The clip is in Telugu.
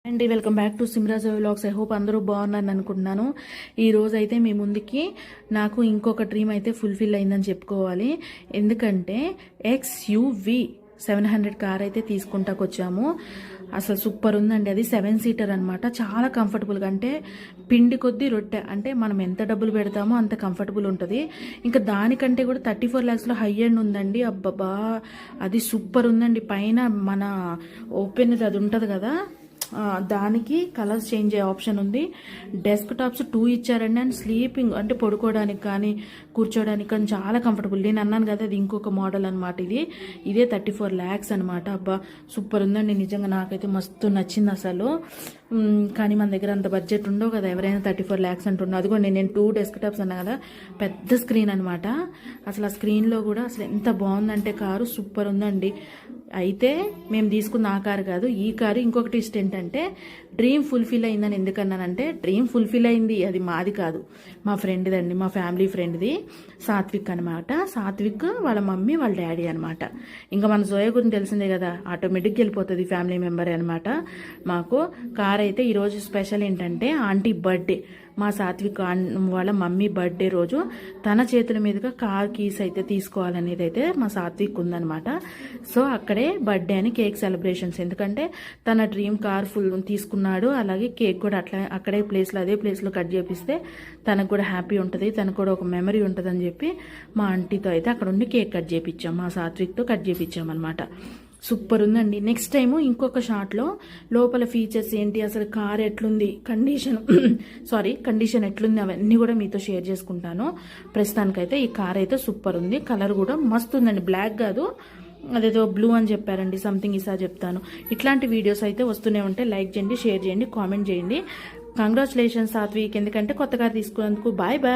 And welcome back to Simraj vlogs. I hope అందరూ బాగున్నారని అనుకుంటున్నాను. ఈ రోజు అయితే మీ ముందుకి నాకు ఇంకొక డ్రీమ్ అయితే ఫుల్ఫిల్ అయిందని చెప్పుకోవాలి. ఎందుకంటే XUV 700 కార్ అయితే తీసుకుంటాకు వచ్చాము. అసలు సూపర్ ఉందండి. అది 7 సీటర్ అనమాట. చాలా కంఫర్టబుల్గా, అంటే పిండి కొద్దీ రొట్టె, అంటే మనం ఎంత డబ్బులు పెడతామో అంత కంఫర్టబుల్ ఉంటుంది. ఇంకా దానికంటే కూడా 34 lakhsలో హై ఎండ్ ఉందండి. అబ్బబ్బా, అది సూపర్ ఉందండి. పైన మన ఓపెన్ అది ఉంటుంది కదా, దానికి కలర్స్ చేంజ్ అయ్యే ఆప్షన్ ఉంది. డెస్క్ టాప్స్ 2 ఇచ్చారండి. అండ్ స్లీపింగ్ అంటే పడుకోవడానికి కానీ కూర్చోడానికి కానీ చాలా కంఫర్టబుల్. నేను అన్నాను కదా, అది ఇంకొక మోడల్ అనమాట. ఇదే 34 lakhs అనమాట. అబ్బా సూపర్ ఉందండి. నిజంగా నాకైతే మస్తు నచ్చింది అసలు. కానీ మన దగ్గర అంత బడ్జెట్ ఉండవు కదా, ఎవరైనా 34 lakhs అంటున్నారు. అదిగోండి, నేను 2 డెస్క్ టాప్స్ అన్నా కదా, పెద్ద స్క్రీన్ అనమాట. అసలు ఆ స్క్రీన్లో కూడా అసలు ఎంత బాగుందంటే కారు సూపర్ ఉందండి. అయితే మేము తీసుకున్న ఆ కారు కాదు, ఈ కారు. ఇంకొకటి ఇష్టం ఏంటంటే, డ్రీమ్ ఫుల్ఫిల్ అయిందని ఎందుకన్నానంటే, డ్రీమ్ ఫుల్ఫిల్ అయింది అది మాది కాదు, మా ఫ్రెండ్ది అండి, మా ఫ్యామిలీ ఫ్రెండ్ది, సాత్విక్ అనమాట. సాత్విక్ వాళ్ళ మమ్మీ వాళ్ళ డాడీ అనమాట. ఇంకా మన జోయ గురించి తెలిసిందే కదా, ఆటోమేటిక్గా వెళ్ళిపోతుంది, ఫ్యామిలీ మెంబర్ అనమాట. మాకు కార్ అయితే ఈరోజు స్పెషల్ ఏంటంటే, ఆంటీ బర్త్డే, మా సాత్విక్ వాళ్ళ మమ్మీ బర్త్డే రోజు తన చేతుల మీదుగా కార్ కీస్ అయితే తీసుకోవాలనేది అయితే మా సాత్విక్ ఉందనమాట. సో అక్కడే బర్త్డే అని కేక్ సెలబ్రేషన్స్, ఎందుకంటే తన డ్రీమ్ కార్ ఫుల్ తీసుకున్నాడు. అలాగే కేక్ కూడా అక్కడే అదే ప్లేస్లో కట్ చేపిస్తే తనకు కూడా హ్యాపీ ఉంటుంది, తనకు కూడా ఒక మెమరీ ఉంటుంది అని చెప్పి మా ఆంటీతో అయితే అక్కడ ఉండి కేక్ కట్ చేపించాం, మా సాత్విక్తో కట్ చేపించాం అనమాట. సూపర్ ఉందండి. నెక్స్ట్ టైము ఇంకొక షాట్లో లోపల ఫీచర్స్ ఏంటి, అసలు కార్ ఎట్లుంది, కండిషన్ ఎట్లుంది, అవన్నీ కూడా మీతో షేర్ చేసుకుంటాను. ప్రస్తుతానికైతే ఈ కార్ అయితే సూపర్ ఉంది. కలర్ కూడా మస్తు ఉందండి. బ్లాక్ కాదు, అదేదో బ్లూ అని చెప్పారండి, సంథింగ్ ఈసారి చెప్తాను. ఇట్లాంటి వీడియోస్ అయితే వస్తూనే ఉంటాయి. లైక్ చేయండి, షేర్ చేయండి, కామెంట్ చేయండి. కంగ్రాచులేషన్స్ సాత్విక్, ఎందుకంటే కొత్త కార్ తీసుకున్నందుకు. Bye bye.